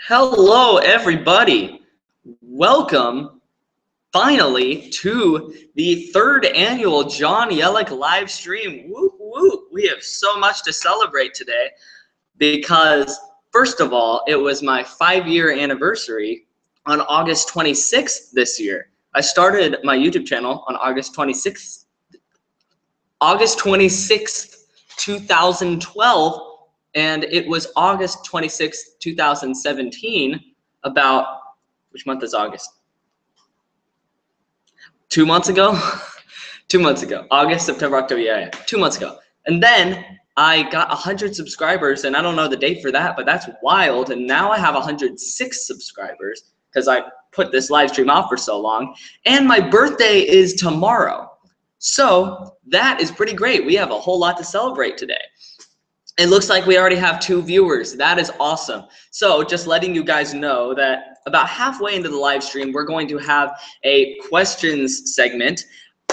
Hello, everybody. Welcome, finally, to the third annual John Yellek live stream. Woo woo! We have so much to celebrate today because, first of all, it was my 5-year anniversary on August 26th this year. I started my YouTube channel on August 26th, 2012. And it was August 26th, 2017, about, which month is August? 2 months ago? 2 months ago. August, September, October, yeah, 2 months ago. And then I got 100 subscribers, and I don't know the date for that, but that's wild. And now I have 106 subscribers because I put this live stream off for so long. And my birthday is tomorrow. So that is pretty great. We have a whole lot to celebrate today. It looks like we already have 2 viewers. That is awesome. So just letting you guys know that about halfway into the live stream, we're going to have a questions segment.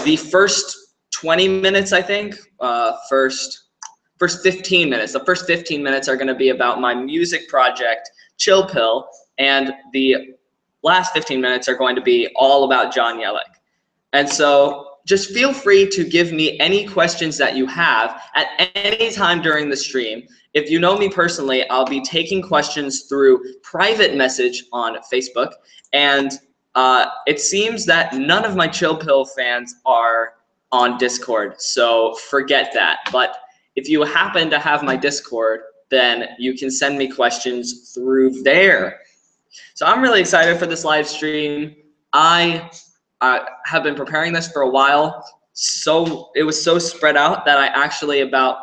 The first 20 minutes, I think, first 15 minutes. The first 15 minutes are going to be about my music project, Chill Pill, and the last 15 minutes are going to be all about John Yellek. And so just feel free to give me any questions that you have at any time during the stream. If you know me personally, I'll be taking questions through private message on Facebook. And it seems that none of my Chill Pill fans are on Discord, so forget that. But if you happen to have my Discord, then you can send me questions through there. So I'm really excited for this live stream. I have been preparing this for a while, so it was so spread out that I actually about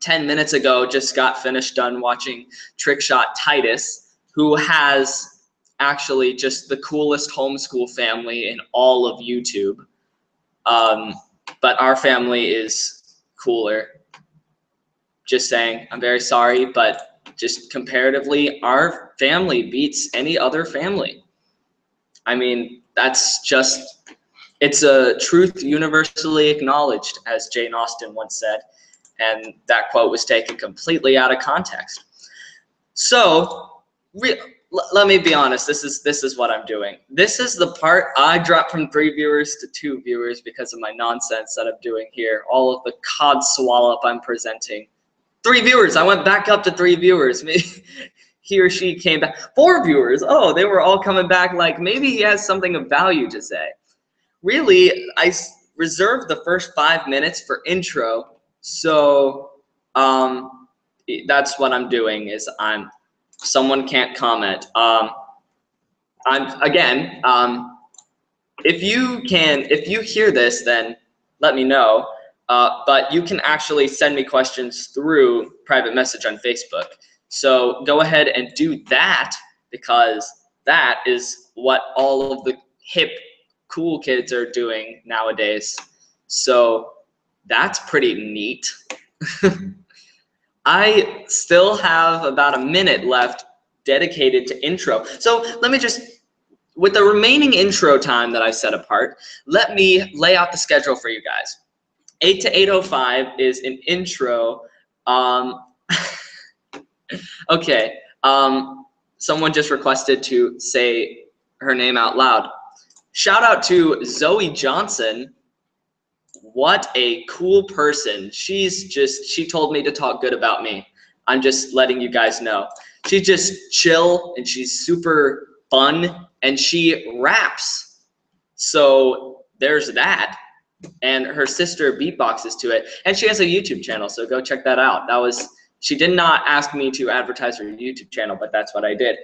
10 minutes ago just got finished done watching Trickshot Titus, who has actually just the coolest homeschool family in all of YouTube. But our family is cooler. Just saying, I'm very sorry, but just comparatively, our family beats any other family. I mean, that's just, it's a truth universally acknowledged, as Jane Austen once said, and that quote was taken completely out of context. So, let me be honest, this is what I'm doing. This is the part I dropped from 3 viewers to 2 viewers because of my nonsense that I'm doing here, all of the cod swallop I'm presenting. 3 viewers, I went back up to 3 viewers. He or she came back. 4 viewers. Oh, they were all coming back like maybe he has something of value to say. Really, I reserved the first 5 minutes for intro. So that's what I'm doing is someone can't comment. If you hear this, then let me know. But you can actually send me questions through private message on Facebook. So go ahead and do that because that is what all of the hip, cool kids are doing nowadays. So that's pretty neat. I still have about a minute left dedicated to intro. So let me just, with the remaining intro time that I set apart, let me lay out the schedule for you guys. 8 to 8:05 is an intro. Okay, someone just requested to say her name out loud. Shout out to Zoe Johnson. What a cool person. She told me to talk good about me. I'm just letting you guys know. She's just chill and she's super fun and she raps. So there's that. And her sister beatboxes to it. And she has a YouTube channel, so go check that out. She did not ask me to advertise her YouTube channel, but that's what I did.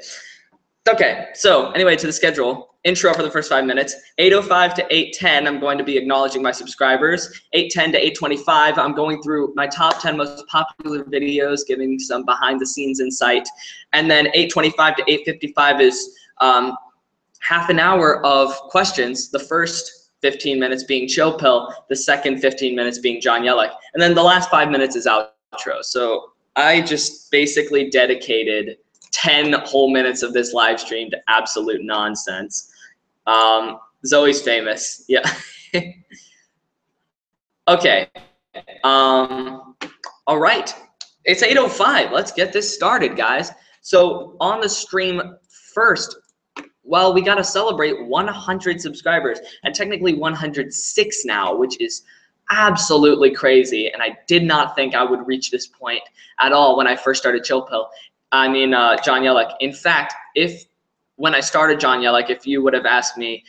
Okay, so anyway, to the schedule. Intro for the first 5 minutes. 8:05 to 8:10, I'm going to be acknowledging my subscribers. 8:10 to 8:25, I'm going through my top 10 most popular videos, giving some behind the scenes insight. And then 8:25 to 8:55 is half an hour of questions. The first 15 minutes being Chill Pill, the second 15 minutes being John Yellek. And then the last 5 minutes is outro. So I just basically dedicated 10 whole minutes of this live stream to absolute nonsense. Zoe's famous, yeah. Okay, all right. It's 8:05, let's get this started, guys. So on the stream first, well, we got to celebrate 100 subscribers, and technically 106 now, which is absolutely crazy. And I did not think I would reach this point at all when I first started Chill Pill. I mean, John Yellek. In fact, when I started John Yellek, if you would have asked me,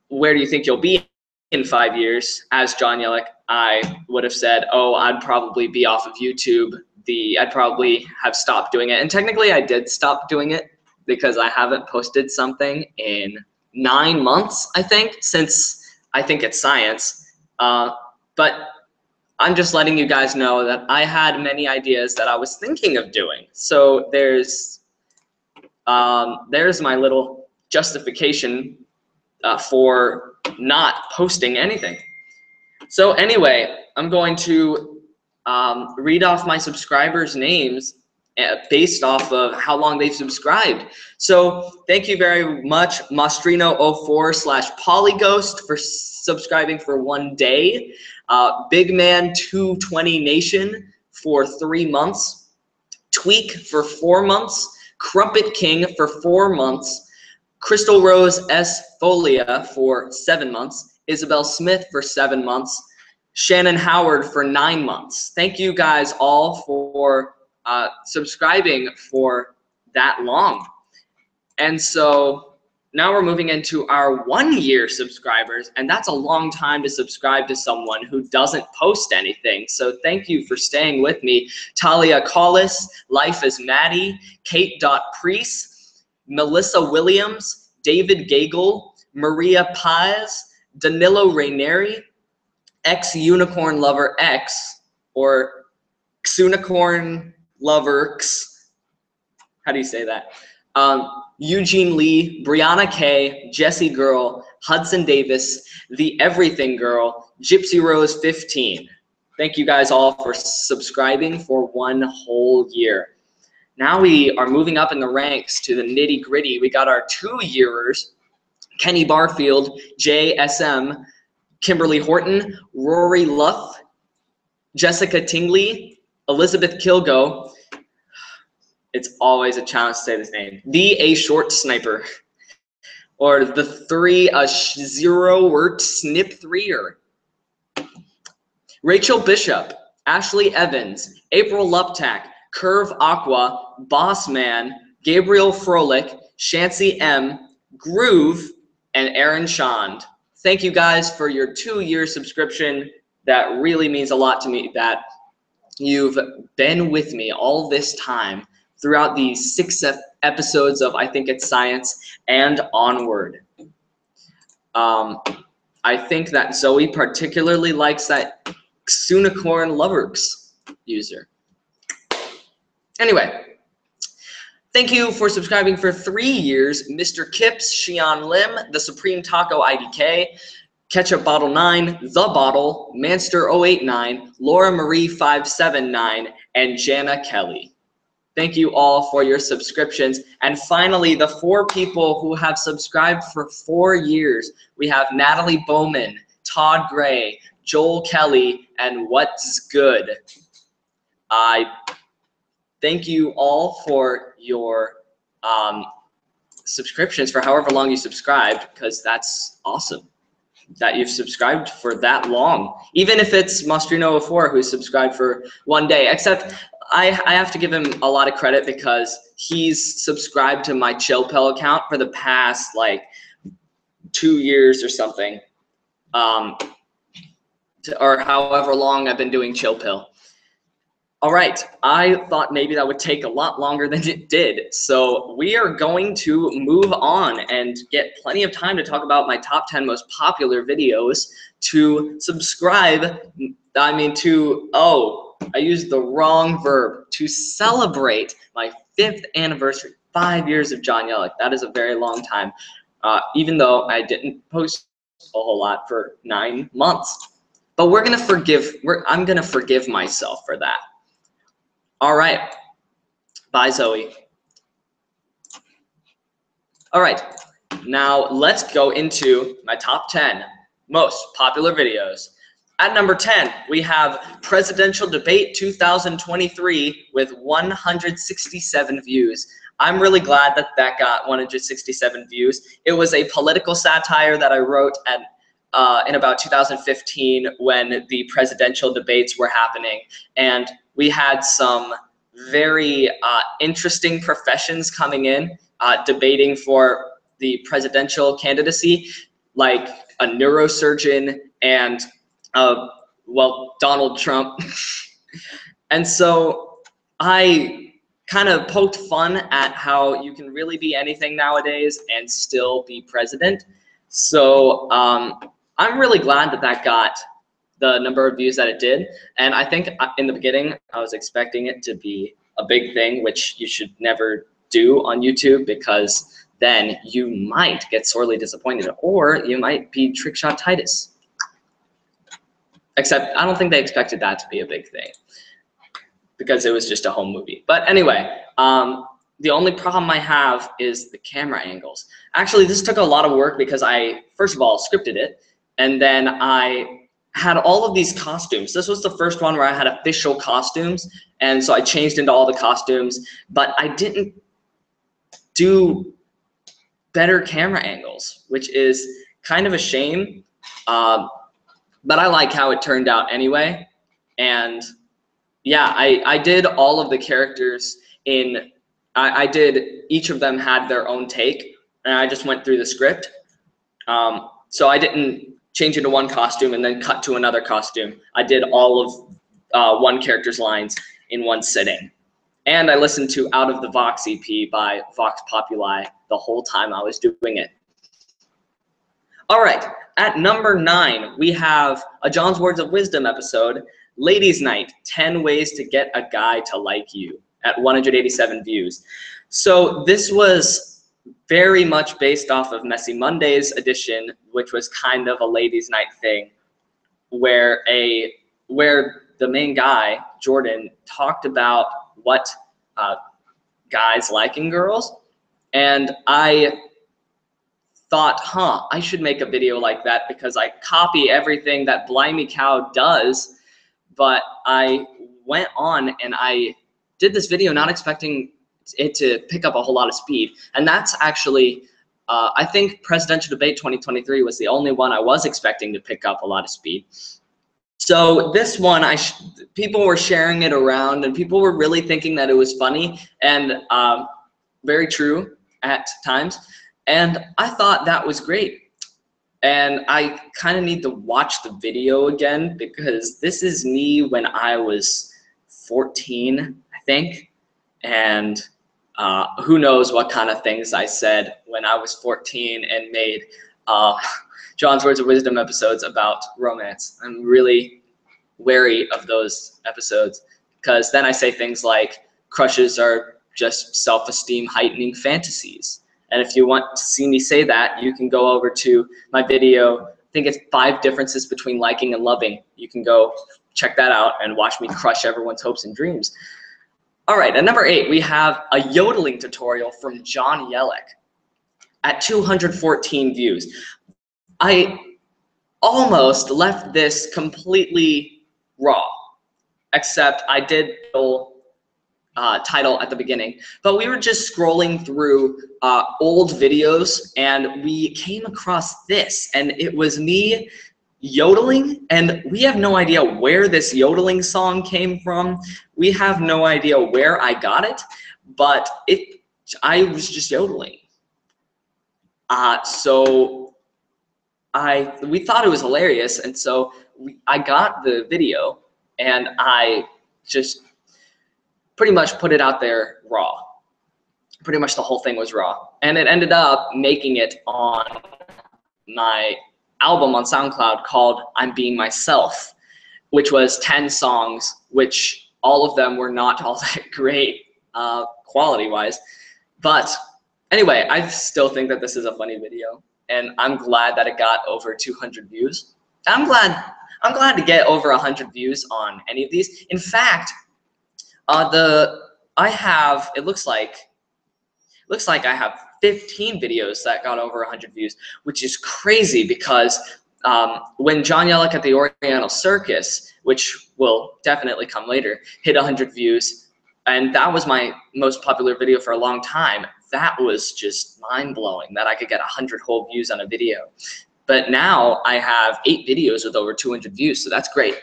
where do you think you'll be in 5 years as John Yellek, I would have said, oh, I'd probably be off of YouTube. I'd probably have stopped doing it. And technically I did stop doing it because I haven't posted something in 9 months, I think, since I think it's science. But I'm just letting you guys know that I had many ideas that I was thinking of doing. So there's my little justification for not posting anything. So anyway, I'm going to read off my subscribers' names based off of how long they've subscribed. So thank you very much, Mastrino04/Polyghost for subscribing for 1 day. Bigman220 Nation for 3 months. Tweak for 4 months. Crumpet King for 4 months. Crystal Rose S. Folia for 7 months. Isabel Smith for 7 months. Shannon Howard for 9 months. Thank you guys all for subscribing for that long. And so now we're moving into our 1 year subscribers, and that's a long time to subscribe to someone who doesn't post anything. So thank you for staying with me. Talia Collis, Life is Maddie, Kate.Priest, Melissa Williams, David Gagel, Maria Paz, Danilo Raineri, X-Unicorn Lover X, or Xunicorn Lover X. How do you say that? Eugene Lee, Brianna K, Jessie Girl, Hudson Davis, The Everything Girl, Gypsy Rose 15. Thank you guys all for subscribing for 1 whole year. Now we are moving up in the ranks to the nitty gritty. We got our 2-yearers, Kenny Barfield, JSM, Kimberly Horton, Rory Luff, Jessica Tingley, Elizabeth Kilgo. It's always a challenge to say this name. A Short Sniper, or the 0 Word Snip 3er. Rachel Bishop, Ashley Evans, April Luptak, Curve Aqua, Boss Man, Gabriel Froelich, Shancy M, Groove, and Aaron Shand. Thank you guys for your 2-year subscription. That really means a lot to me that you've been with me all this time throughout these 6 episodes of I Think It's Science and onward. I think that Zoe particularly likes that Xunicorn Loverx user. Anyway, thank you for subscribing for 3 years, Mr. Kips, Xian Lim, The Supreme Taco IDK, Ketchup Bottle 9, The Bottle, Manster 089, Laura Marie 579, and Jana Kelly. Thank you all for your subscriptions. And finally, the 4 people who have subscribed for 4 years. We have Natalie Bowman, Todd Gray, Joel Kelly, and What's Good. I thank you all for your subscriptions for however long you subscribed, because that's awesome that you've subscribed for that long. Even if it's Mastrino04 who subscribed for 1 day, except I have to give him a lot of credit because he's subscribed to my Chill Pill account for the past like 2 years or something, or however long I've been doing Chill Pill. All right, I thought maybe that would take a lot longer than it did. So we are going to move on and get plenty of time to talk about my top 10 most popular videos. To subscribe, I used the wrong verb. To celebrate my 5th anniversary, 5 years of John Yellek. That is a very long time, even though I didn't post a whole lot for 9 months. But I'm gonna forgive myself for that. All right, bye Zoe. All right, now let's go into my top 10 most popular videos. At number 10, we have Presidential Debate 2023 with 167 views. I'm really glad that that got 167 views. It was a political satire that I wrote in about 2015 when the presidential debates were happening. And we had some very interesting professions coming in, debating for the presidential candidacy, like a neurosurgeon and well, Donald Trump. And so I kind of poked fun at how you can really be anything nowadays and still be president. So I'm really glad that that got the number of views that it did. And I think in the beginning, I was expecting it to be a big thing, which you should never do on YouTube, because then you might get sorely disappointed, or you might be trickshot-titus. Except I don't think they expected that to be a big thing, because it was just a home movie. But anyway, the only problem I have is the camera angles. Actually, this took a lot of work because I, first of all, scripted it, and then I had all of these costumes. This was the first one where I had official costumes, and so I changed into all the costumes, but I didn't do better camera angles, which is kind of a shame. But I like how it turned out anyway. And yeah, I did all of the characters in, I did, each of them had their own take, and I just went through the script. So I didn't change into one costume and then cut to another costume. I did all of one character's lines in one sitting. And I listened to Out of the Vox EP by Vox Populi the whole time I was doing it. All right, at number 9, we have a John's Words of Wisdom episode, Ladies Night, 10 Ways to Get a Guy to Like You, at 187 views. So this was very much based off of Messy Mondays edition, which was kind of a ladies' night thing, where the main guy, Jordan, talked about what guys like in girls, and I thought, I should make a video like that because I copy everything that Blimey Cow does. But I went on and I did this video not expecting it to pick up a whole lot of speed. And that's actually, I think Presidential Debate 2023 was the only one I was expecting to pick up a lot of speed. So this one, people were sharing it around and people were really thinking that it was funny and very true at times. And I thought that was great. And I kind of need to watch the video again because this is me when I was 14, I think. And who knows what kind of things I said when I was 14 and made John's Words of Wisdom episodes about romance. I'm really wary of those episodes because then I say things like crushes are just self-esteem heightening fantasies. And if you want to see me say that, you can go over to my video. I think it's 5 differences between liking and loving. You can go check that out and watch me crush everyone's hopes and dreams. All right, at number 8, we have a yodeling tutorial from John Yellek at 214 views. I almost left this completely raw, except I did title at the beginning, but we were just scrolling through old videos and we came across this, and it was me yodeling, and we have no idea where this yodeling song came from. We have no idea where I got it, but I was just yodeling. So we thought it was hilarious, and so I got the video and I just pretty much put it out there raw. Pretty much the whole thing was raw. And it ended up making it on my album on SoundCloud called I'm Being Myself, which was 10 songs, which all of them were not all that great quality-wise. But anyway, I still think that this is a funny video, and I'm glad that it got over 200 views. I'm glad to get over 100 views on any of these. In fact, it looks like I have 15 videos that got over 100 views, which is crazy because when John Yellek at the Oriental Circus, which will definitely come later, hit 100 views, and that was my most popular video for a long time. That was just mind-blowing that I could get 100 whole views on a video. But now I have 8 videos with over 200 views, so that's great.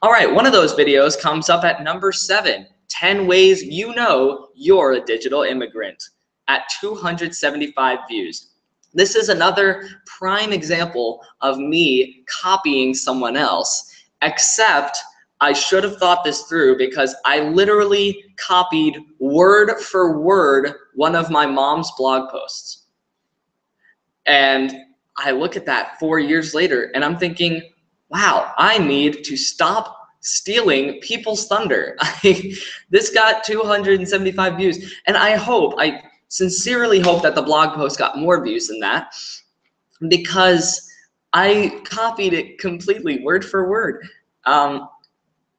All right, one of those videos comes up at number 7, 10 ways you know you're a digital immigrant, at 275 views. This is another prime example of me copying someone else, except I should have thought this through because I literally copied word for word one of my mom's blog posts. And I look at that 4 years later and I'm thinking, wow, I need to stop stealing people's thunder. This got 275 views, and I sincerely hope that the blog post got more views than that, because I copied it completely word for word.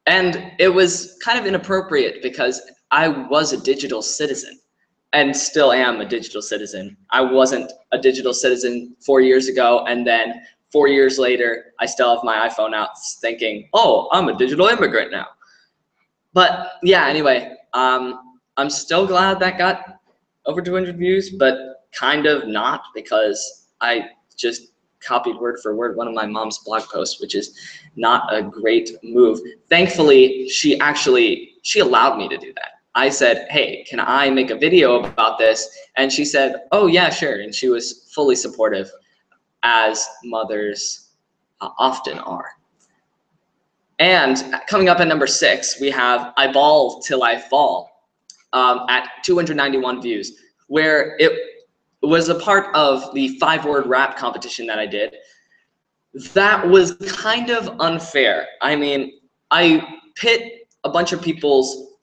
And it was kind of inappropriate because I was a digital citizen and still am a digital citizen. I wasn't a digital citizen 4 years ago, and then 4 years later, I still have my iPhone out thinking, oh, I'm a digital immigrant now. But yeah, anyway, I'm still glad that got over 200 views, but kind of not, because I just copied word for word one of my mom's blog posts, which is not a great move. Thankfully, she allowed me to do that. I said, hey, can I make a video about this? And she said, oh yeah, sure. And she was fully supportive, as mothers often are. And coming up at number 6, we have I Ball Till I Fall, at 291 views, where it was a part of the 5-word rap competition that I did. That was kind of unfair. I mean, I pit a bunch of people's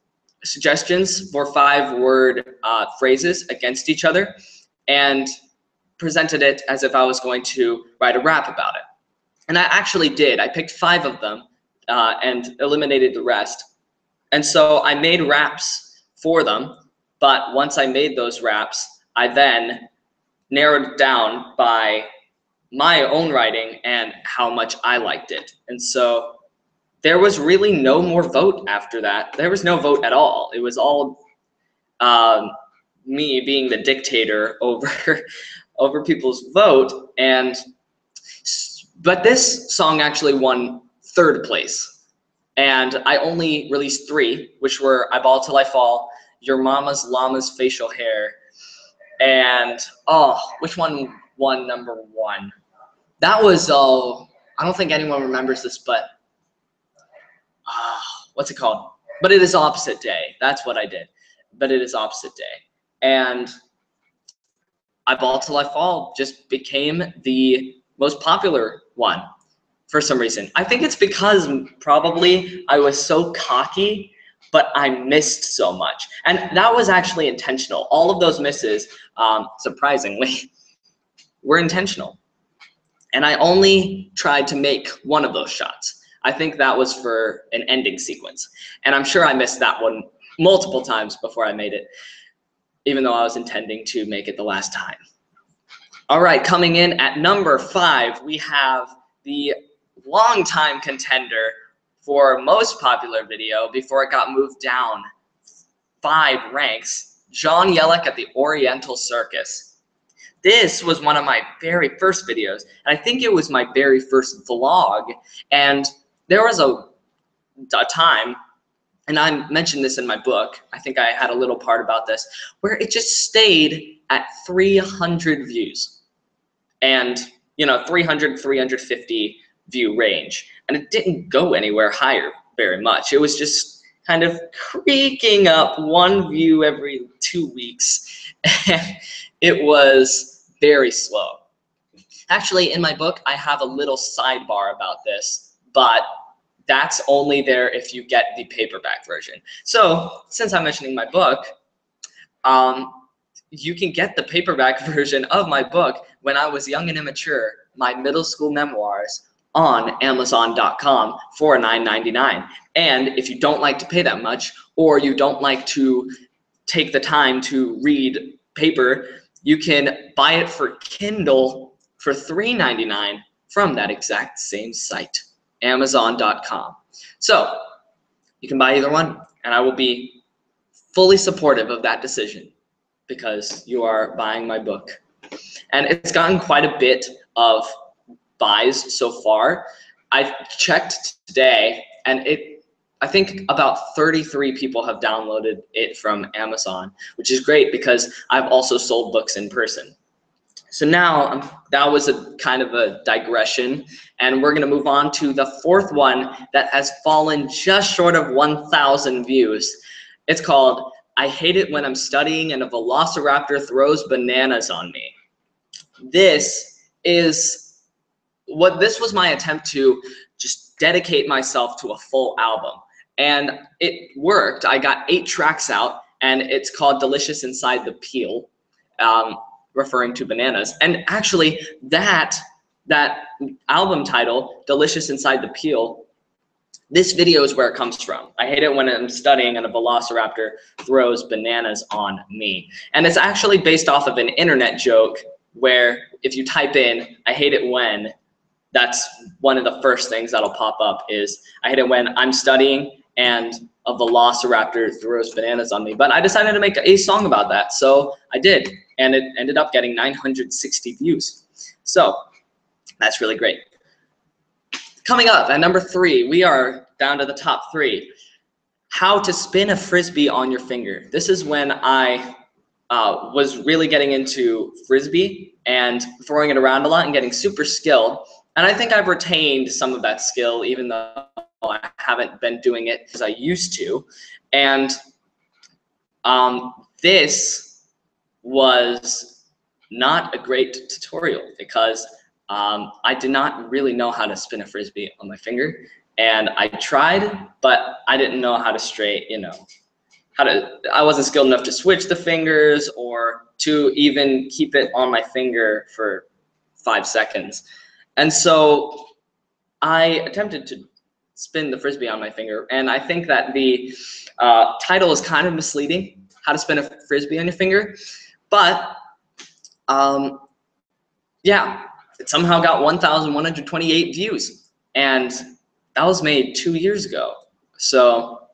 suggestions for 5-word phrases against each other and presented it as if I was going to write a rap about it. And I actually did. I picked 5 of them and eliminated the rest. And so I made raps for them, but once I made those raps, I then narrowed it down by my own writing and how much I liked it. And so there was really no more vote after that. There was no vote at all. It was all me being the dictator over people's vote. But this song actually won 3rd place. And I only released 3, which were I Ball Till I Fall, Your Mama's Llama's Facial Hair, and which one won number 1? That was, I don't think anyone remembers this, but what's it called? But It Is Opposite Day. That's what I did. But It Is Opposite Day. And I Ball Till I Fall just became the most popular one for some reason. I think it's because probably I was so cocky, but I missed so much. And that was actually intentional. All of those misses, surprisingly, were intentional. And I only tried to make one of those shots. I think that was for an ending sequence. And I'm sure I missed that one multiple times before I made it, even though I was intending to make it the last time. All right, coming in at number 5, we have the longtime contender for most popular video before it got moved down 5 ranks, John Yellek at the Oriental Circus. This was one of my very first videos, and I think it was my very first vlog. And there was a time, and I mentioned this in my book, I think I had a little part about this, where it just stayed at 300 views. And, 300, 350 view range. And it didn't go anywhere higher very much. It was just kind of creaking up 1 view every 2 weeks. And it was very slow. Actually, in my book, I have a little sidebar about this, but that's only there if you get the paperback version. So, since I'm mentioning my book, you can get the paperback version of my book, When I Was Young and Immature, My Middle School Memoirs, on Amazon.com for $9.99. And if you don't like to pay that much, or you don't like to take the time to read paper, you can buy it for Kindle for $3.99 from that exact same site, Amazon.com. So you can buy either one, and I will be fully supportive of that decision because you are buying my book. And it's gotten quite a bit of buys so far. I checked today, and I think about 33 people have downloaded it from Amazon, which is great because I've also sold books in person. So now that was a kind of a digression, and we're going to move on to the fourth one that has fallen just short of 1,000 views. It's called I Hate It When I'm Studying and a Velociraptor Throws Bananas on Me. This was my attempt to just dedicate myself to a full album. And it worked. I got 8 tracks out, and it's called Delicious Inside the Peel, referring to bananas. And actually, that album title, Delicious Inside the Peel, this video is where it comes from. I hate it when I'm studying and a velociraptor throws bananas on me. And it's actually based off of an internet joke where if you type in, I hate it when, that's one of the first things that'll pop up is, I hate it when I'm studying and a velociraptor throws bananas on me. But I decided to make a song about that, so I did. And it ended up getting 960 views. So that's really great. Coming up at number 3, we are down to the top 3. How to spin a Frisbee on your finger. This is when I was really getting into Frisbee and throwing it around a lot and getting super skilled. And I think I've retained some of that skill, even though I haven't been doing it as I used to. And this was not a great tutorial because I did not really know how to spin a Frisbee on my finger. And I tried, but I didn't know how to I wasn't skilled enough to switch the fingers or to even keep it on my finger for 5 seconds. And so I attempted to spin the Frisbee on my finger, and I think that the title is kind of misleading, how to spin a Frisbee on your finger, but yeah, it somehow got 1,128 views, and that was made 2 years ago. So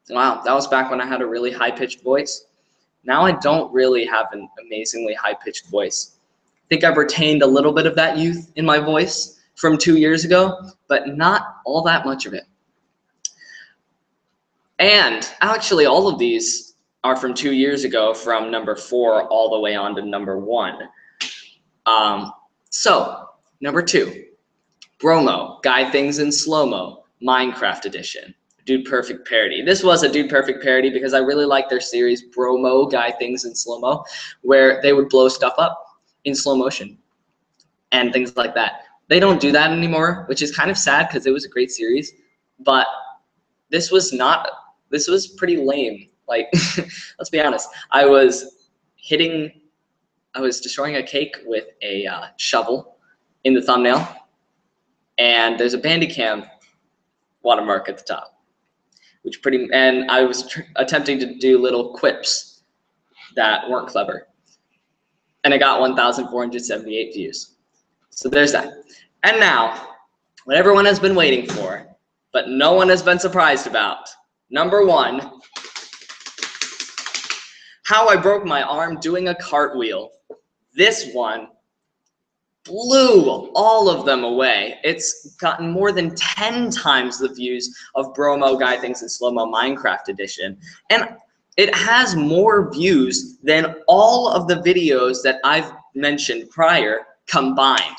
wow, that was back when I had a really high-pitched voice. Now I don't really have an amazingly high-pitched voice. I think I've retained a little bit of that youth in my voice from 2 years ago, but not all that much of it. And actually, all of these are from 2 years ago, from number 4 all the way on to number 1. So, number 2, Bromo, Guy Things in Slow-Mo, Minecraft Edition. Dude Perfect parody. This was a Dude Perfect parody because I really like their series Bromo, Guy Things in Slow-Mo, where they would blow stuff up in slow motion and things like that. They don't do that anymore, which is kind of sad because it was a great series, but this was pretty lame. Like, let's be honest. I was destroying a cake with a shovel in the thumbnail, and there's a Bandicam watermark at the top, and I was attempting to do little quips that weren't clever. And it got 1,478 views. So there's that. And now, what everyone has been waiting for, but no one has been surprised about. Number 1, how I broke my arm doing a cartwheel. This one blew all of them away. It's gotten more than 10 times the views of Bromo, Guy Things in Slow-Mo, Minecraft Edition. And it has more views than all of the videos that I've mentioned prior combined.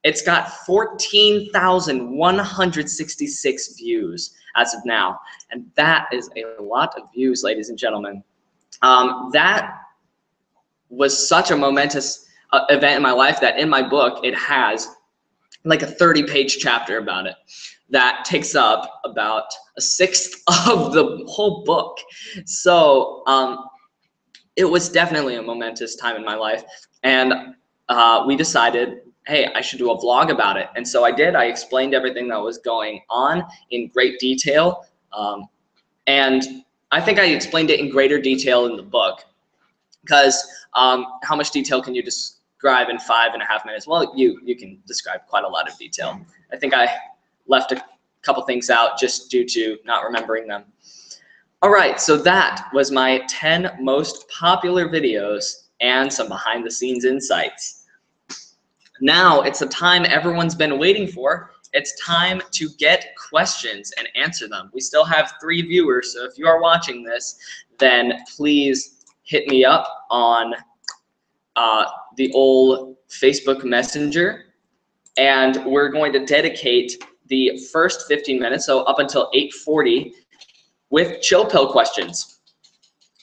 It's got 14,166 views as of now. And that is a lot of views, ladies and gentlemen. That was such a momentous event in my life that in my book, it has like a 30-page chapter about it that takes up about a 1/6 of the whole book. So it was definitely a momentous time in my life. And we decided, hey, I should do a vlog about it. And so I did. I explained everything that was going on in great detail. And I think I explained it in greater detail in the book, because how much detail can you just describe in 5.5 minutes. Well, you can describe quite a lot of detail. I think I left a couple things out just due to not remembering them. All right, so that was my 10 most popular videos and some behind the scenes insights. Now it's the time everyone's been waiting for. It's time to get questions and answer them. We still have 3 viewers, so if you are watching this, then please hit me up on the old Facebook Messenger, and we're going to dedicate the first 15 minutes, so up until 8:40, with chill pill questions.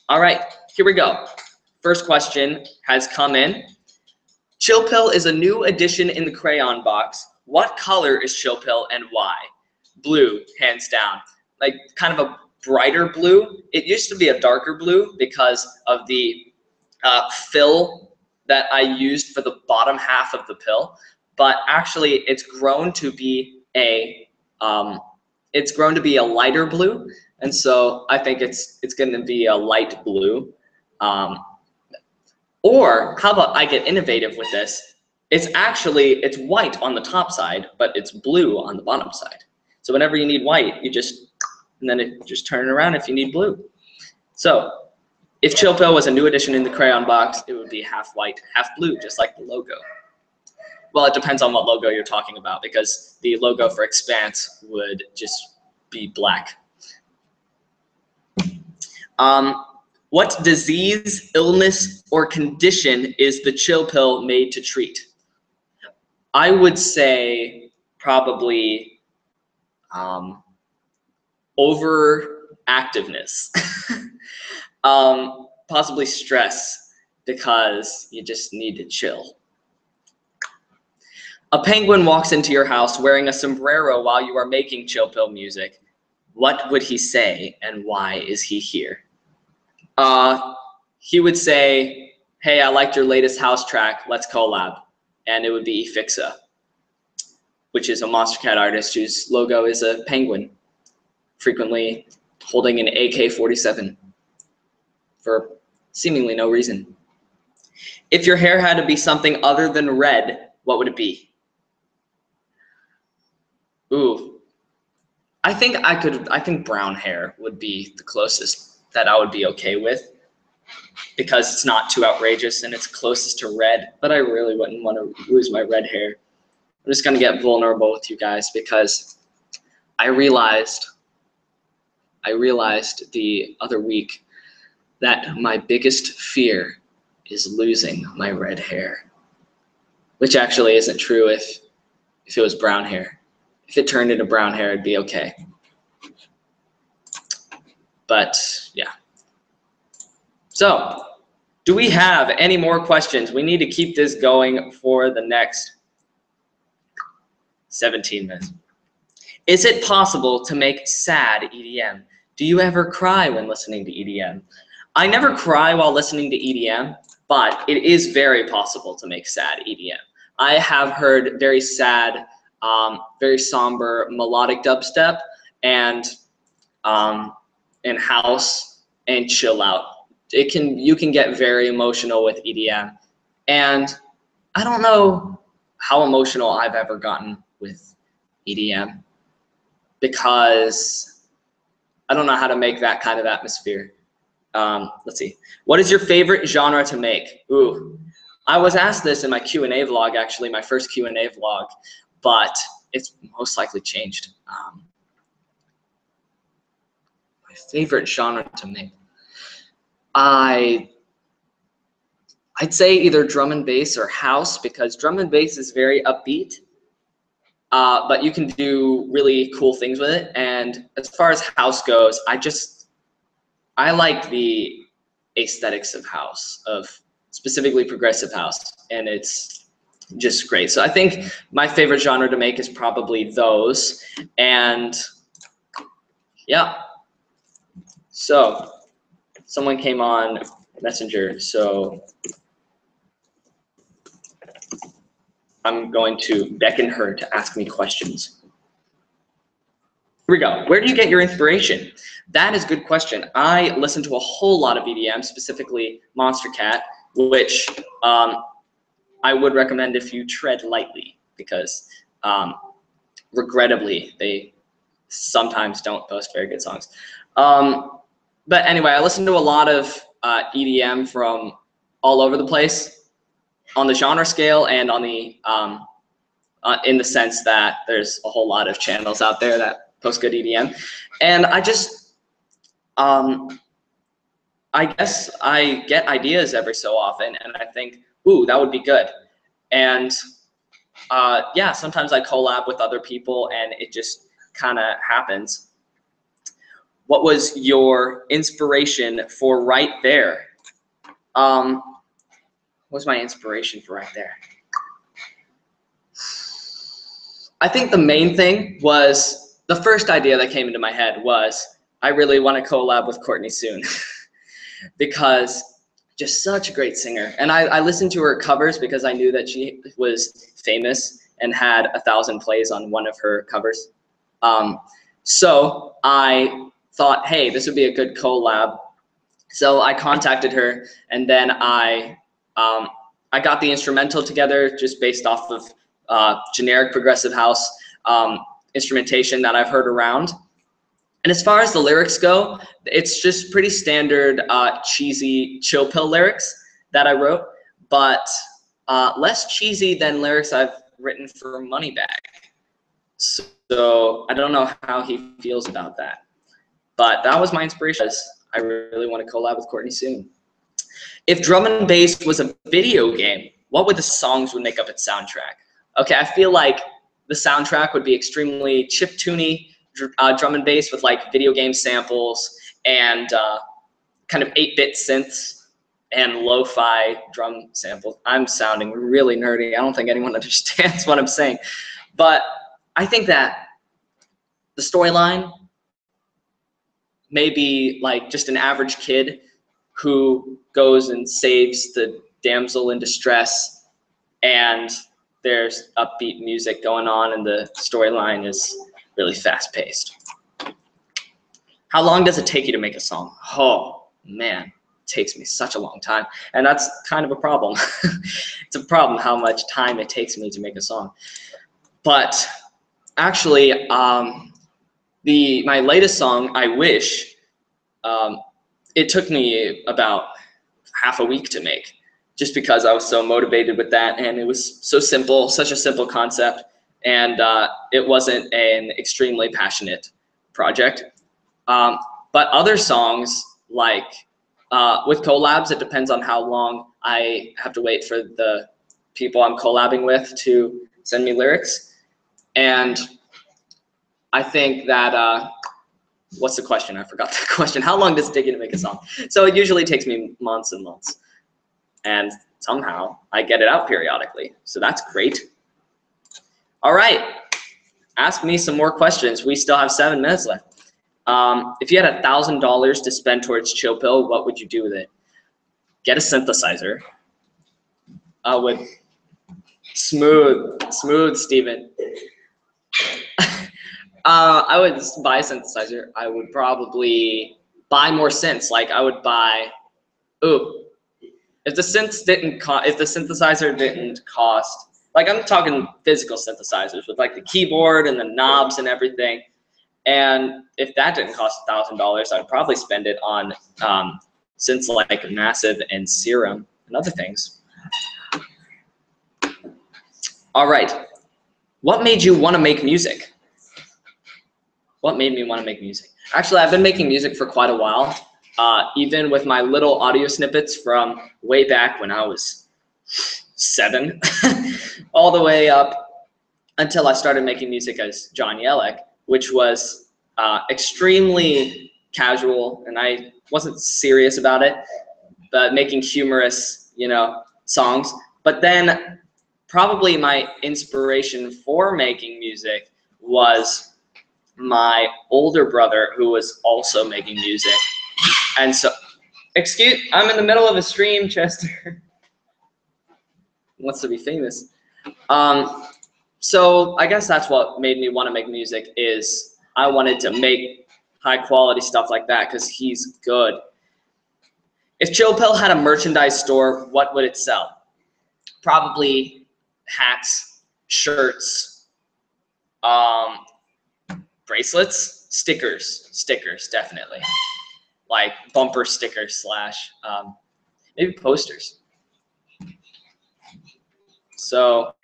All right, here we go. First question has come in. Chill pill is a new addition in the crayon box. What color is chill pill and why? Blue, hands down. Like kind of a brighter blue. It used to be a darker blue because of the fill that I used for the bottom half of the pill, but actually it's grown to be a lighter blue. And so I think it's going to be a light blue. Or how about I get innovative with this? It's white on the top side, but it's blue on the bottom side. So whenever you need white, and then it just turn it around if you need blue. So if chill pill was a new addition in the crayon box, it would be half white, half blue, just like the logo. Well, it depends on what logo you're talking about, because the logo for Expanse would just be black. What disease, illness, or condition is the chill pill made to treat? I would say probably overactiveness, possibly stress, because you just need to chill. A penguin walks into your house wearing a sombrero while you are making chill pill music. What would he say, and why is he here? He would say, hey, I liked your latest house track, let's collab. And it would be Fixa, which is a Monster Cat artist whose logo is a penguin, frequently holding an AK-47 for seemingly no reason. If your hair had to be something other than red, what would it be? Ooh, I think brown hair would be the closest that I would be okay with, because it's not too outrageous and it's closest to red, but I really wouldn't want to lose my red hair. I'm just gonna get vulnerable with you guys, because I realized the other week that my biggest fear is losing my red hair, which actually isn't true if it was brown hair. If it turned into brown hair, it'd be okay. But yeah. So, do we have any more questions? We need to keep this going for the next 17 minutes. Is it possible to make sad EDM? Do you ever cry when listening to EDM? I never cry while listening to EDM, but it is very possible to make sad EDM. I have heard very sad, very somber melodic dubstep and house and chill out. You can get very emotional with EDM, and I don't know how emotional I've ever gotten with EDM, because I don't know how to make that kind of atmosphere. Let's see. What is your favorite genre to make? Ooh, I was asked this in my Q&A vlog, actually, my first Q&A vlog, but it's most likely changed. My favorite genre to make. I'd say either drum and bass or house, because drum and bass is very upbeat, but you can do really cool things with it. And as far as house goes, I like the aesthetics of house, of specifically progressive house, and it's just great. So I think my favorite genre to make is probably those. And yeah, so someone came on Messenger, so I'm going to beckon her to ask me questions. Here we go. Where do you get your inspiration? That is a good question. I listen to a whole lot of EDM, specifically Monster Cat, which I would recommend if you tread lightly, because regrettably, they sometimes don't post very good songs. But anyway, I listen to a lot of EDM from all over the place on the genre scale and on the in the sense that there's a whole lot of channels out there that post good EDM. And I just, I guess I get ideas every so often and I think, ooh, that would be good. And yeah, sometimes I collab with other people and it just kind of happens. What was your inspiration for Right There? What was my inspiration for Right There? I think the main thing was, the first idea that came into my head was, I really want to collab with Courtney soon because just such a great singer. And I listened to her covers because I knew that she was famous and had 1,000 plays on one of her covers. So I thought, hey, this would be a good collab. So I contacted her, and then I got the instrumental together just based off of generic progressive house instrumentation that I've heard around. And as far as the lyrics go, it's just pretty standard cheesy chill pill lyrics that I wrote, but less cheesy than lyrics I've written for Moneybag. So I don't know how he feels about that. But that was my inspiration. I really want to collab with Courtney soon. If drum and bass was a video game, what would the songs would make up its soundtrack? Okay, I feel like the soundtrack would be extremely chiptune drum and bass with like video game samples and kind of 8-bit synths and lo-fi drum samples. I'm sounding really nerdy. I don't think anyone understands what I'm saying. But I think that the storyline may be like just an average kid who goes and saves the damsel in distress, and there's upbeat music going on and the storyline is really fast-paced. How long does it take you to make a song? Oh, man, it takes me such a long time. And that's kind of a problem. It's a problem how much time it takes me to make a song. But actually, my latest song, I Wish, it took me about half a week to make, just because I was so motivated with that, and it was so simple, such a simple concept, and it wasn't an extremely passionate project. But other songs, like with collabs, it depends on how long I have to wait for the people I'm collabing with to send me lyrics. And I think that, what's the question? I forgot the question. How long does it take you to make a song? So it usually takes me months and months. And somehow I get it out periodically. So that's great. All right, ask me some more questions. We still have 7 minutes left. If you had $1,000 to spend towards Chill Pill, what would you do with it? Get a synthesizer. With smooth, Steven. I would buy a synthesizer. I would probably buy more synths. Like I would buy, if the synthesizer didn't cost, like I'm talking physical synthesizers with like the keyboard and the knobs and everything. And if that didn't cost $1,000, I'd probably spend it on synths like Massive and Serum and other things. All right, what made you want to make music? What made me want to make music? Actually, I've been making music for quite a while. Even with my little audio snippets from way back when I was 7, all the way up until I started making music as John Yellek, which was extremely casual, and I wasn't serious about it, but making humorous, songs. But then probably my inspiration for making music was my older brother, who was also making music. And so, I'm in the middle of a stream, Chester. Wants to be famous. So I guess that's what made me want to make music, is I wanted to make high quality stuff like that because he's good. If Chill Pill had a merchandise store, what would it sell? probably hats, shirts, bracelets, stickers, definitely. Like bumper stickers slash maybe posters. So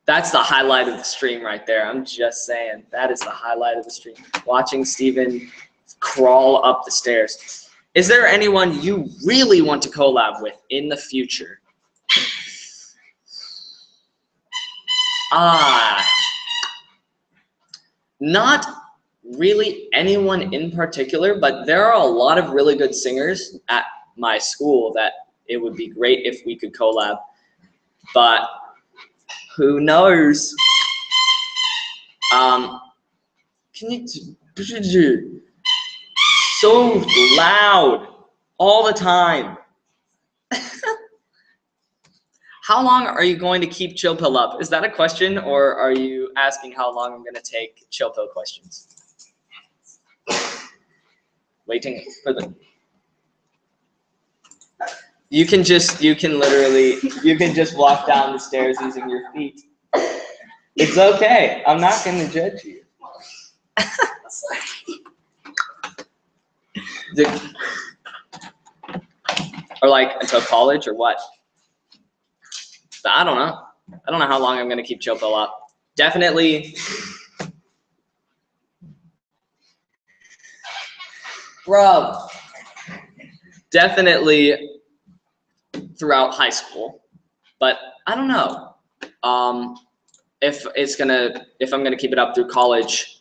that's the highlight of the stream right there. I'm just saying, that is the highlight of the stream. Watching Steven crawl up the stairs. Is there anyone you really want to collab with in the future? Not really anyone in particular, but there are a lot of really good singers at my school that it would be great if we could collab. But who knows? Can you so loud all the time? How long are you going to keep Chill Pill up? Is that a question, or are you asking how long I'm going to take Chill Pill questions? Waiting for the. You can just walk down the stairs using your feet. It's okay. I'm not going to judge you. Or like until college or what? But I don't know. I don't know how long I'm going to keep Chill Pill up. Definitely. Bro. Definitely throughout high school. But I don't know. If I'm gonna keep it up through college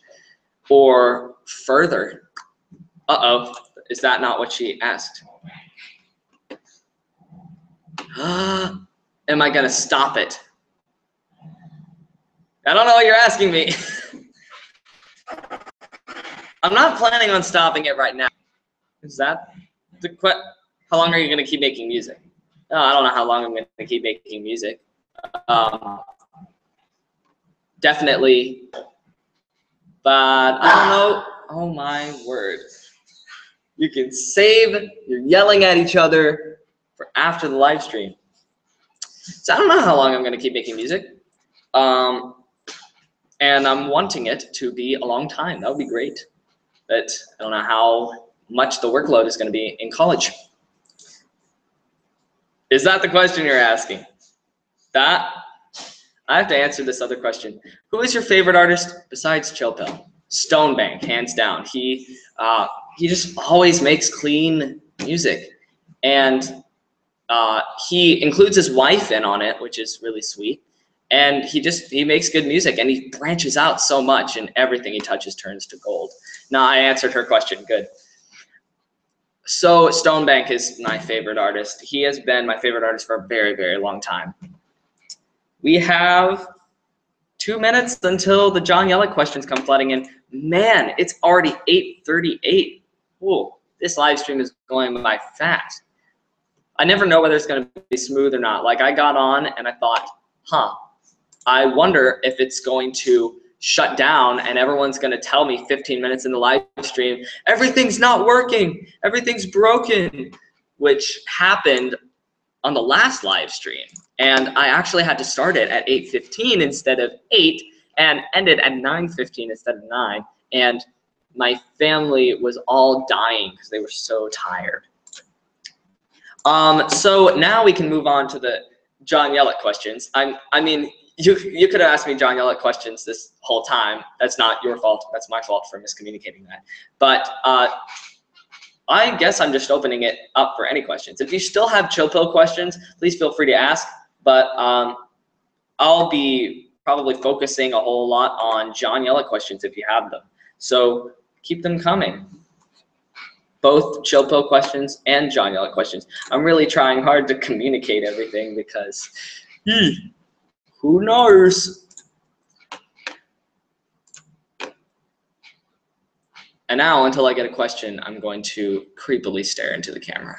or further. Uh-oh. Is that not what she asked? Am I gonna stop it? I don't know what you're asking me. I'm not planning on stopping it right now. Is that the question? How long are you gonna keep making music? No, I don't know how long I'm gonna keep making music. Definitely, but I don't know. Oh my word. You can save, you're yelling at each other for after the live stream. So I don't know how long I'm going to keep making music. And I'm wanting it to be a long time. That would be great. But I don't know how much the workload is going to be in college. Is that the question you're asking? That? I have to answer this other question. Who is your favorite artist besides Chill Pill? Stonebank, hands down. He just always makes clean music, and he includes his wife in on it, which is really sweet. And he makes good music, and he branches out so much, and everything he touches turns to gold. Now I answered her question. Good. So Stonebank is my favorite artist. He has been my favorite artist for a very, very long time. We have 2 minutes until the John Yellek questions come flooding in. Man, it's already 8:38. Whoa, this live stream is going by fast. I never know whether it's going to be smooth or not. Like, I got on and I thought, I wonder if it's going to shut down and everyone's going to tell me 15 minutes in the live stream, everything's not working, everything's broken, which happened on the last live stream. And I actually had to start it at 8:15 instead of 8 and ended at 9:15 instead of 9. And my family was all dying because they were so tired. So now we can move on to the John Yellek questions. I mean, you could have asked me John Yellek questions this whole time. That's not your fault. That's my fault for miscommunicating that. But I guess I'm just opening it up for any questions. If you still have Chill Pill questions, please feel free to ask. But I'll be probably focusing a whole lot on John Yellek questions if you have them. So keep them coming. Both Chill Pill questions and John Yellek questions. I'm really trying hard to communicate everything because who knows? And now, until I get a question, I'm going to creepily stare into the camera.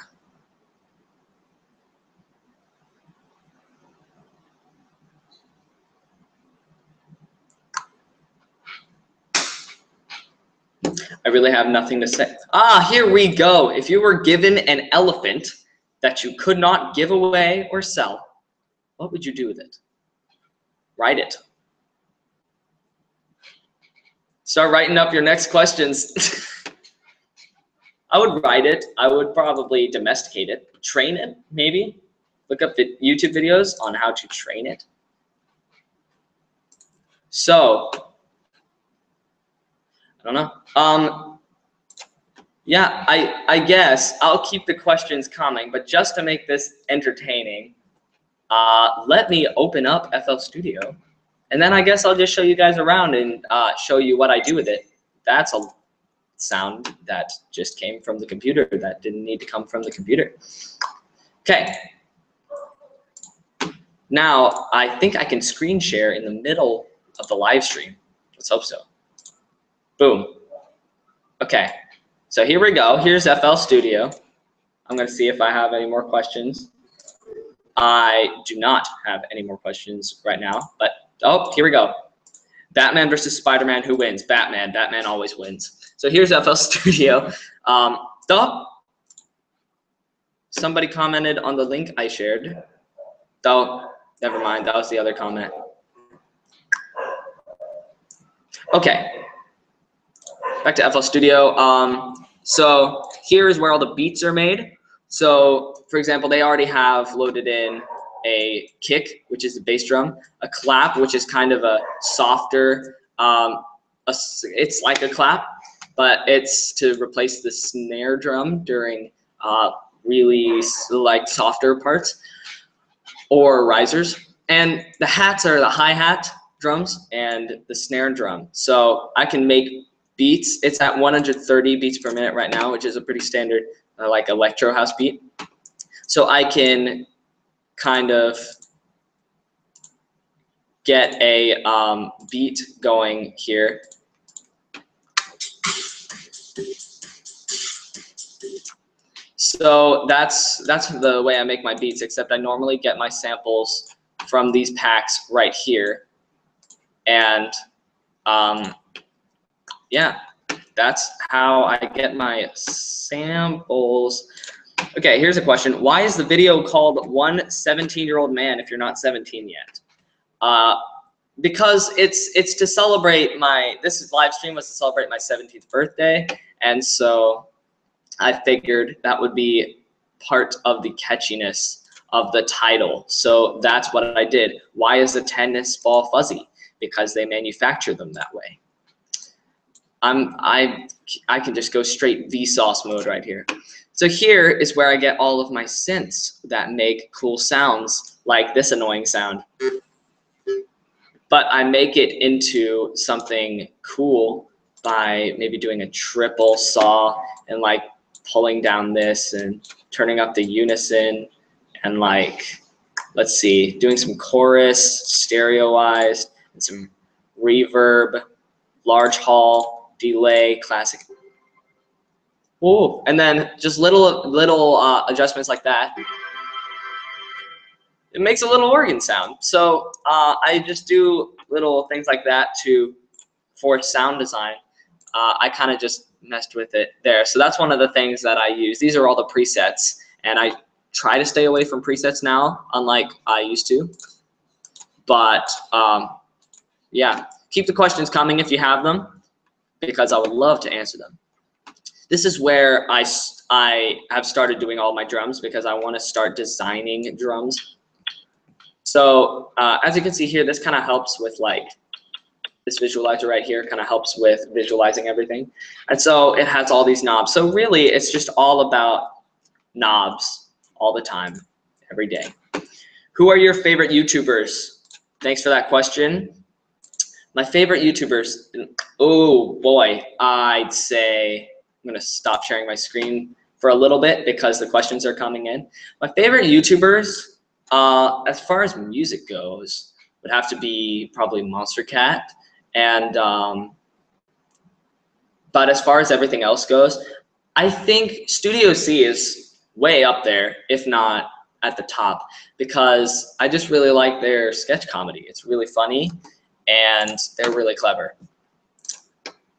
I really have nothing to say. Ah, here we go. If you were given an elephant that you could not give away or sell, what would you do with it? Write it. Start writing up your next questions. I would write it. I would probably domesticate it. Train it, maybe. Look up the YouTube videos on how to train it. So, I don't know. Yeah, I guess I'll keep the questions coming, but just to make this entertaining, let me open up FL Studio, and then I guess I'll just show you guys around and show you what I do with it. That's a sound that just came from the computer that didn't need to come from the computer. Okay. Now, I think I can screen share in the middle of the live stream. Let's hope so. Boom. Okay. So here we go. Here's FL Studio. I'm going to see if I have any more questions. I do not have any more questions right now, but oh, here we go. Batman versus Spider-Man, who wins? Batman. Batman always wins. So here's FL Studio. Somebody commented on the link I shared. Though, never mind, that was the other comment. Okay, back to FL Studio. So here is where all the beats are made. So, for example, they already have loaded in a kick, which is the bass drum, a clap, which is kind of a softer, it's like a clap, but it's to replace the snare drum during really like softer parts or risers. And the hats are the hi-hat drums and the snare drum. So I can make beats. It's at 130 beats per minute right now, which is a pretty standard like electro house beat. So I can kind of get a beat going here. So that's the way I make my beats, except I normally get my samples from these packs right here. And yeah, that's how I get my samples. Okay, here's a question. Why is the video called One 17-Year-Old Man if you're not 17 yet? Because it's to celebrate this live stream was to celebrate my 17th birthday, and so I figured that would be part of the catchiness of the title. So that's what I did. Why is a tennis ball fuzzy? Because they manufacture them that way. I can just go straight Vsauce mode right here. So here is where I get all of my synths that make cool sounds like this annoying sound. But I make it into something cool by maybe doing a triple saw and like pulling down this and turning up the unison and like, let's see, doing some chorus, stereoized, and some reverb, large hall, delay, classic. Ooh, and then just little adjustments like that. It makes a little organ sound. So I just do little things like that for sound design. I kind of just messed with it there. So that's one of the things that I use. These are all the presets, and I try to stay away from presets now, unlike I used to. But yeah, keep the questions coming if you have them, because I would love to answer them. This is where I have started doing all my drums because I want to start designing drums. So as you can see here, this kind of helps with like this visualizer right here kind of helps with visualizing everything. And so it has all these knobs. So really it's just all about knobs all the time, every day. Who are your favorite YouTubers? Thanks for that question. My favorite YouTubers, oh boy, I'd say, I'm gonna stop sharing my screen for a little bit because the questions are coming in. My favorite YouTubers, as far as music goes, would have to be probably Monster Cat. And but as far as everything else goes, I think Studio C is way up there, if not at the top, because I just really like their sketch comedy. It's really funny and they're really clever.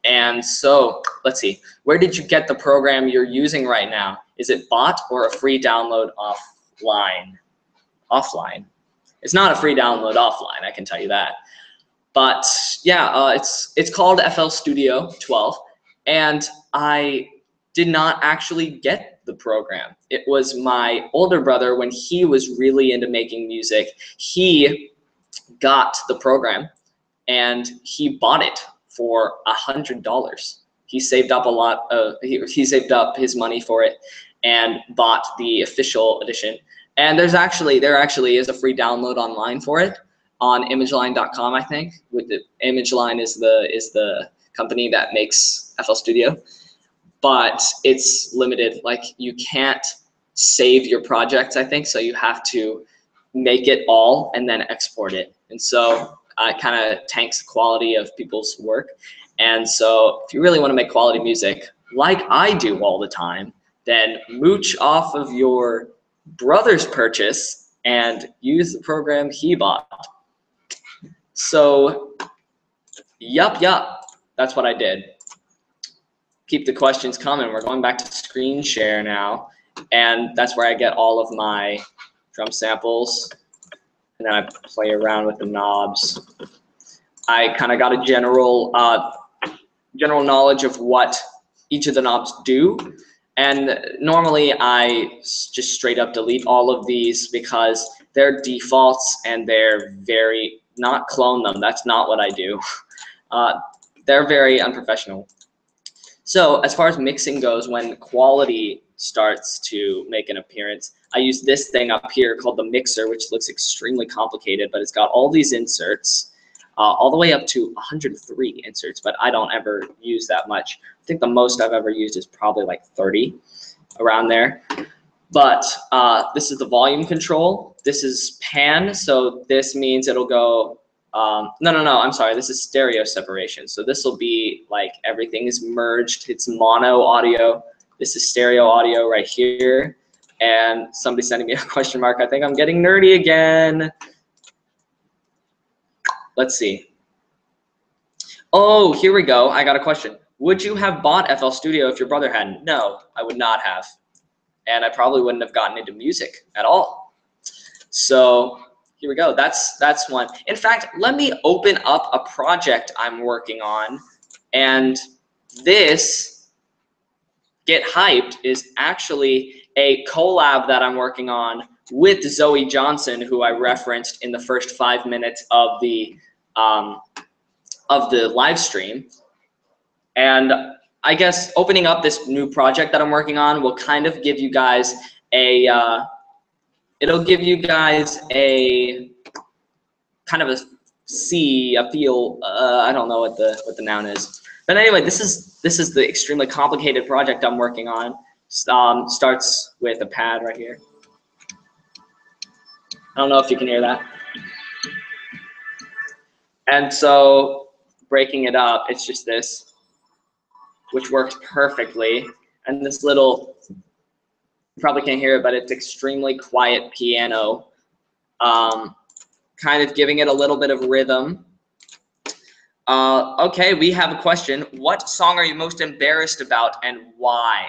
And so let's see, where did you get the program you're using right now? Is it bought or a free download offline? Offline. It's not a free download offline, I can tell you that. But yeah, it's called FL Studio 12, and I did not actually get the program. It was my older brother, when he was really into making music, he got the program and he bought it for $100. He saved up a lot of, he saved up his money for it and bought the official edition. And there actually is a free download online for it on imageline.com, I think. With the Imageline is the company that makes FL Studio, but it's limited. Like, you can't save your projects, I think, so you have to make it all and then export it. And so it kind of tanks the quality of people's work. And so if you really want to make quality music, like I do all the time, then mooch off of your brother's purchase and use the program he bought. So, yup, that's what I did. Keep the questions coming. We're going back to screen share now, and that's where I get all of my drum samples, and then I play around with the knobs. I kind of got a general knowledge of what each of the knobs do. And normally I just straight up delete all of these because they're defaults and they're very, not clone them, that's not what I do. They're very unprofessional. So as far as mixing goes, when quality starts to make an appearance, I use this thing up here called the mixer, which looks extremely complicated, but it's got all these inserts, all the way up to 103 inserts, but I don't ever use that much. I think the most I've ever used is probably like 30, around there. But this is the volume control. This is pan, so this means it'll go, no, I'm sorry, this is stereo separation. So this will be like everything is merged. It's mono audio. This is stereo audio right here. And somebody's sending me a question mark. I think I'm getting nerdy again. Let's see. Oh, here we go. I got a question. Would you have bought FL Studio if your brother hadn't? No, I would not have. And I probably wouldn't have gotten into music at all. So here we go. That's one. In fact, let me open up a project I'm working on. And this, Get Hyped, is actually a collab that I'm working on with Zoe Johnson, who I referenced in the first 5 minutes of the live stream. And I guess opening up this new project that I'm working on will kind of give you guys a it'll give you guys a kind of a feel. I don't know what the noun is, but anyway, this is the extremely complicated project I'm working on. Starts with a pad right here. I don't know if you can hear that. And so breaking it up, it's just this, which works perfectly. And this little, you probably can't hear it, but it's extremely quiet piano, kind of giving it a little bit of rhythm. Okay, we have a question. What song are you most embarrassed about and why?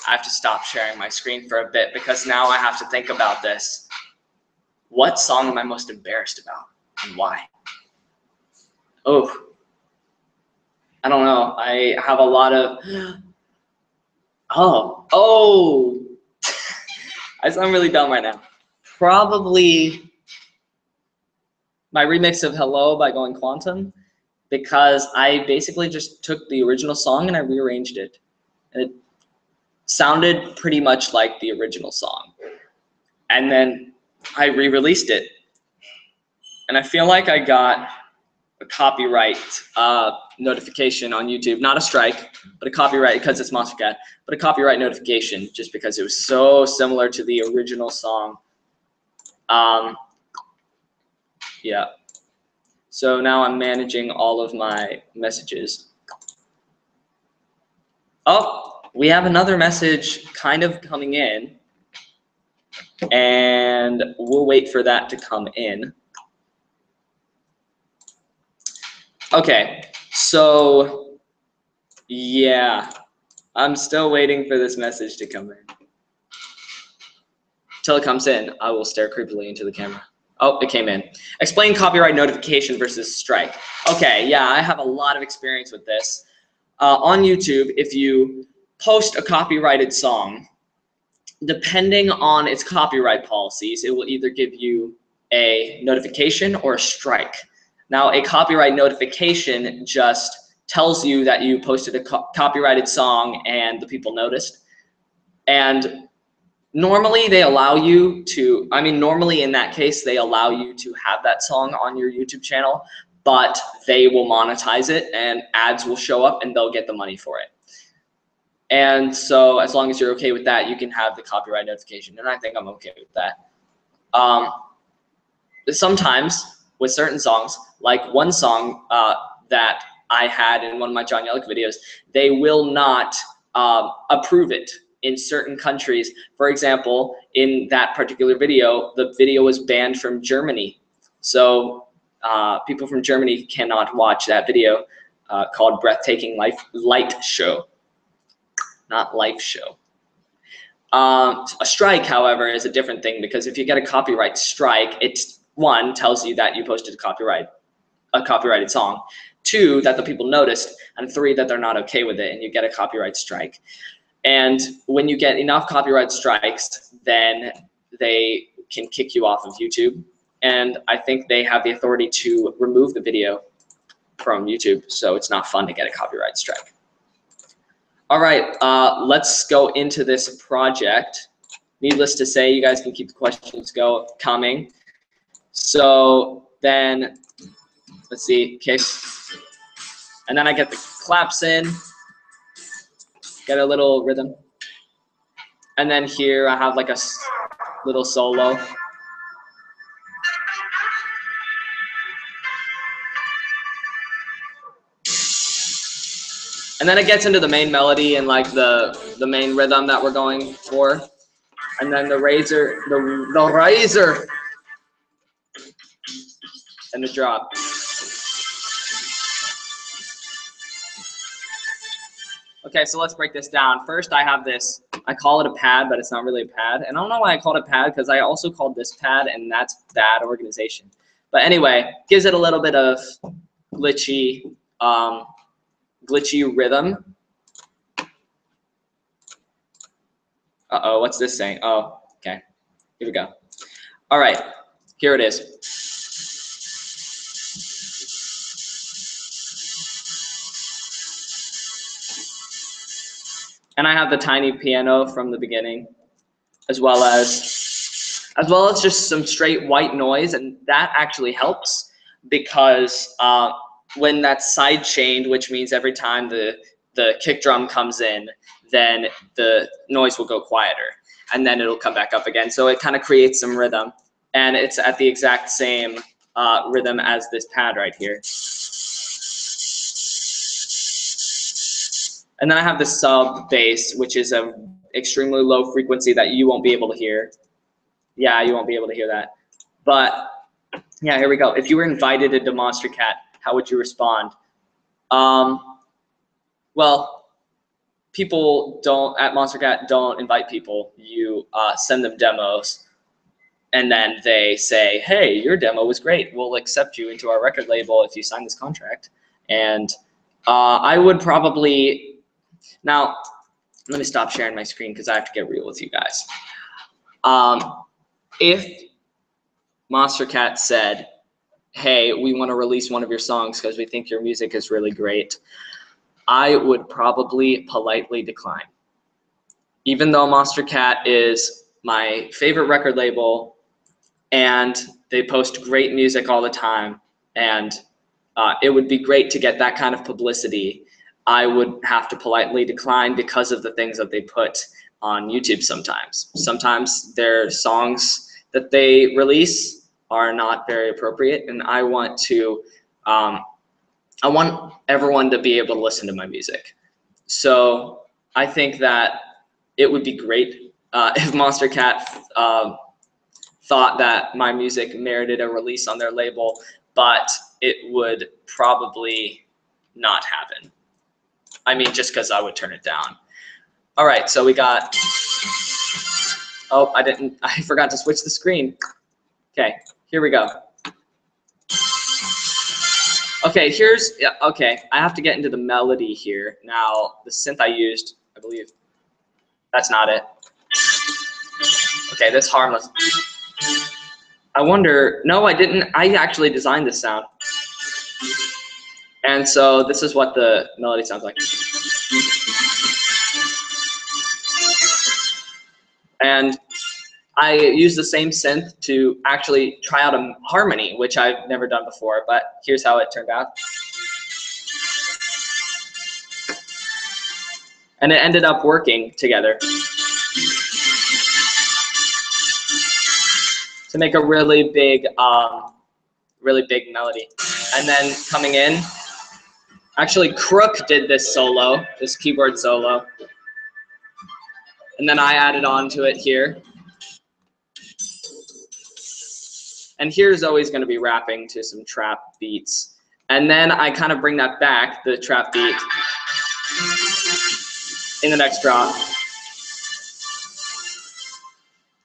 I have to stop sharing my screen for a bit because now I have to think about this. What song am I most embarrassed about and why? Oh, I don't know. I have a lot of, oh, I sound really dumb right now. Probably my remix of Hello by Going Quantum, because I basically just took the original song and I rearranged it. And it sounded pretty much like the original song. And then I re-released it. And I feel like I got a copyright notification on YouTube. Not a strike, but a copyright, because it's Monster Cat, but a copyright notification just because it was so similar to the original song. Yeah. So now I'm managing all of my messages. Oh, we have another message kind of coming in. And we'll wait for that to come in. Okay, so yeah, I'm still waiting for this message to come in. Till it comes in, I will stare creepily into the camera. Oh, it came in. Explain copyright notification versus strike. Okay, yeah, I have a lot of experience with this. On YouTube, if you post a copyrighted song, depending on its copyright policies, it will either give you a notification or a strike. Now, a copyright notification just tells you that you posted a copyrighted song and the people noticed. And normally they allow you to, normally in that case, they allow you to have that song on your YouTube channel, but they will monetize it and ads will show up and they'll get the money for it. And so as long as you're okay with that, you can have the copyright notification. And I think I'm okay with that. Sometimes with certain songs, like one song that I had in one of my John Yellek videos, they will not approve it in certain countries. For example, in that particular video, the video was banned from Germany. So people from Germany cannot watch that video called Breathtaking Light Show. Not life show. A strike, however, is a different thing, because if you get a copyright strike, it, one, tells you that you posted a copyrighted song, two, that the people noticed, and three, that they're not okay with it, and you get a copyright strike. And when you get enough copyright strikes, then they can kick you off of YouTube. And I think they have the authority to remove the video from YouTube, so it's not fun to get a copyright strike. All right, let's go into this project. Needless to say, you guys can keep the questions coming. So then, let's see, okay. And then I get the claps in, get a little rhythm. And then here I have like a little solo. And then it gets into the main melody and like the main rhythm that we're going for. And then the razor, the riser, and the drop. Okay, so let's break this down. First, I have this, I call it a pad, but it's not really a pad. And I don't know why I called it pad, because I also called this pad, and that's bad organization. But anyway, gives it a little bit of glitchy rhythm. Uh-oh, what's this saying? Oh, okay. Here we go. All right, here it is. And I have the tiny piano from the beginning, as well as just some straight white noise, and that actually helps because when that's side chained, which means every time the kick drum comes in, then the noise will go quieter, and then it'll come back up again. So it kind of creates some rhythm, and it's at the exact same rhythm as this pad right here. And then I have the sub bass, which is a extremely low frequency that you won't be able to hear. Yeah, you won't be able to hear that. But yeah, here we go. If you were invited into Monster Cat, how would you respond? Well, people at Monster Cat don't invite people. You send them demos, and then they say, hey, your demo was great. We'll accept you into our record label if you sign this contract. And I would probably, now, let me stop sharing my screen because I have to get real with you guys. If Monster Cat said, hey, we want to release one of your songs because we think your music is really great, I would probably politely decline. Even though Monster Cat is my favorite record label and they post great music all the time, and it would be great to get that kind of publicity, I would have to politely decline because of the things that they put on YouTube sometimes. Sometimes their songs that they release are not very appropriate, and I want everyone to be able to listen to my music. So I think that it would be great if Monster Cat thought that my music merited a release on their label, but it would probably not happen. I mean, just because I would turn it down. All right, so we got, oh, I forgot to switch the screen. Okay, here we go. Okay, okay, I have to get into the melody here. Now, the synth I used, I believe, that's not it. Okay, that's harmless. I wonder, no, I didn't. I actually designed this sound. And so this is what the melody sounds like. And I used the same synth to actually try out a harmony, which I've never done before, but here's how it turned out. And it ended up working together to make a really big melody. And then coming in, actually Crook did this solo, this keyboard solo. And then I added on to it here. And here's always going to be rapping to some trap beats. And then I kind of bring that back, the trap beat, in the next drop.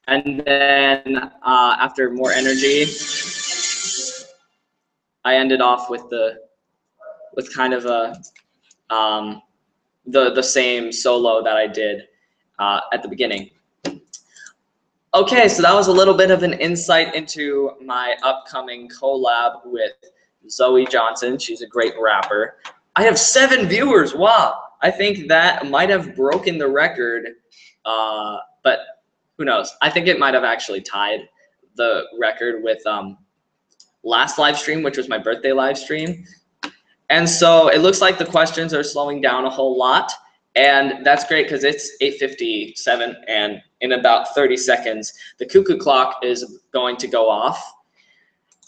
And then after more energy, I ended off with kind of the same solo that I did at the beginning. Okay, so that was a little bit of an insight into my upcoming collab with Zoe Johnson. She's a great rapper. I have 7 viewers. Wow. I think that might have broken the record, but who knows? I think it might have actually tied the record with last live stream, which was my birthday live stream. And so it looks like the questions are slowing down a whole lot. And that's great because it's 8:57, and in about 30 seconds, the cuckoo clock is going to go off.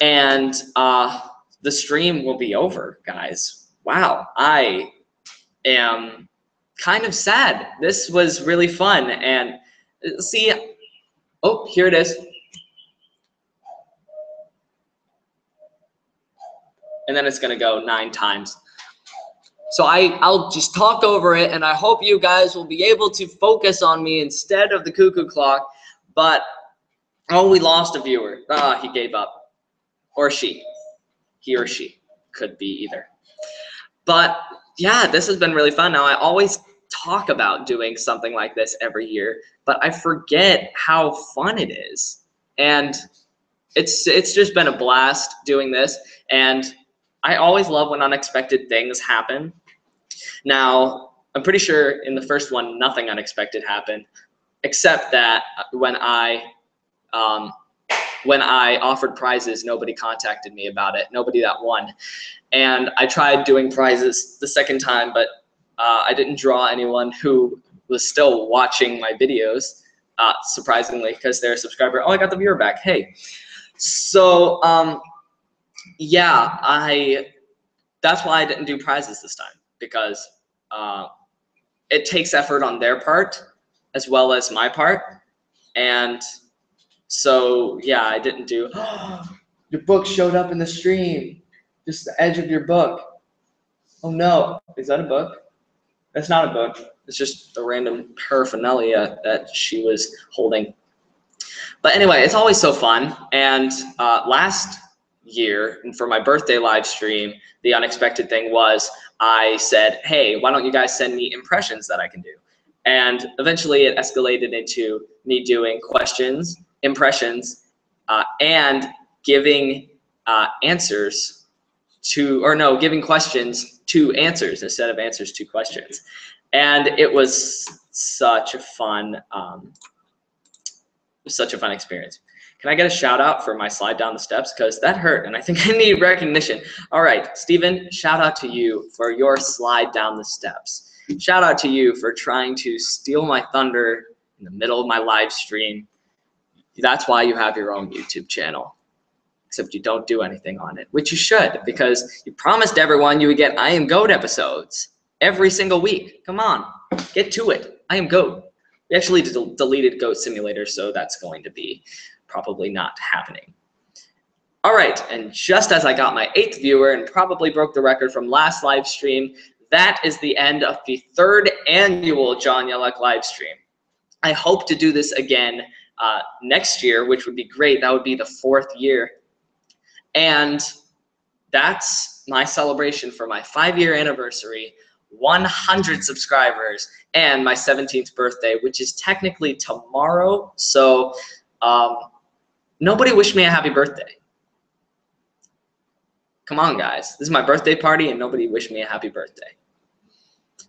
And the stream will be over, guys. Wow, I am kind of sad. This was really fun. And see, oh, here it is. And then it's going to go 9 times. So I'll just talk over it, and I hope you guys will be able to focus on me instead of the cuckoo clock. But, oh, we lost a viewer. He gave up. Or she. He or she. Could be either. But, yeah, this has been really fun. Now, I always talk about doing something like this every year, but I forget how fun it is. And it's just been a blast doing this. And I always love when unexpected things happen. Now, I'm pretty sure in the first one, nothing unexpected happened, except that when I offered prizes, nobody contacted me about it, nobody that won. And I tried doing prizes the second time, but I didn't draw anyone who was still watching my videos, surprisingly, because they're a subscriber. Oh, I got the viewer back. Hey. So, yeah, that's why I didn't do prizes this time, because it takes effort on their part as well as my part. And so, yeah, I didn't do, your book showed up in the stream, just the edge of your book. Oh no, is that a book? That's not a book. It's just the random paraphernalia that she was holding. But anyway, it's always so fun. And last year, for my birthday live stream, the unexpected thing was I said, hey, why don't you guys send me impressions that I can do? And eventually it escalated into me doing questions, impressions, and giving answers to, or no, giving questions to answers instead of answers to questions. And it was such a fun, experience. Can I get a shout out for my slide down the steps? Because that hurt, and I think I need recognition. All right, Steven, shout out to you for your slide down the steps. Shout out to you for trying to steal my thunder in the middle of my live stream. That's why you have your own YouTube channel, except you don't do anything on it, which you should, because you promised everyone you would get I Am Goat episodes every single week. Come on, get to it. I Am Goat. We actually deleted Goat Simulator, so that's going to be probably not happening. All right, and just as I got my 8th viewer and probably broke the record from last live stream, that is the end of the 3rd annual John Yellek live stream. I hope to do this again next year, which would be great. That would be the 4th year. And that's my celebration for my 5-year anniversary, 100 subscribers, and my 17th birthday, which is technically tomorrow. So nobody wished me a happy birthday. Come on, guys. This is my birthday party, and nobody wished me a happy birthday.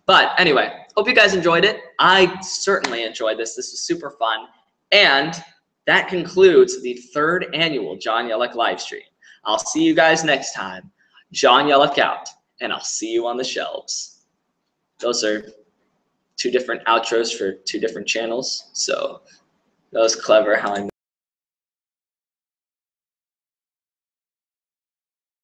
But anyway, hope you guys enjoyed it. I certainly enjoyed this. This was super fun. And that concludes the 3rd annual John Yellek live stream. I'll see you guys next time. John Yellek out, and I'll see you on the shelves. Those are 2 different outros for 2 different channels. So that was clever how I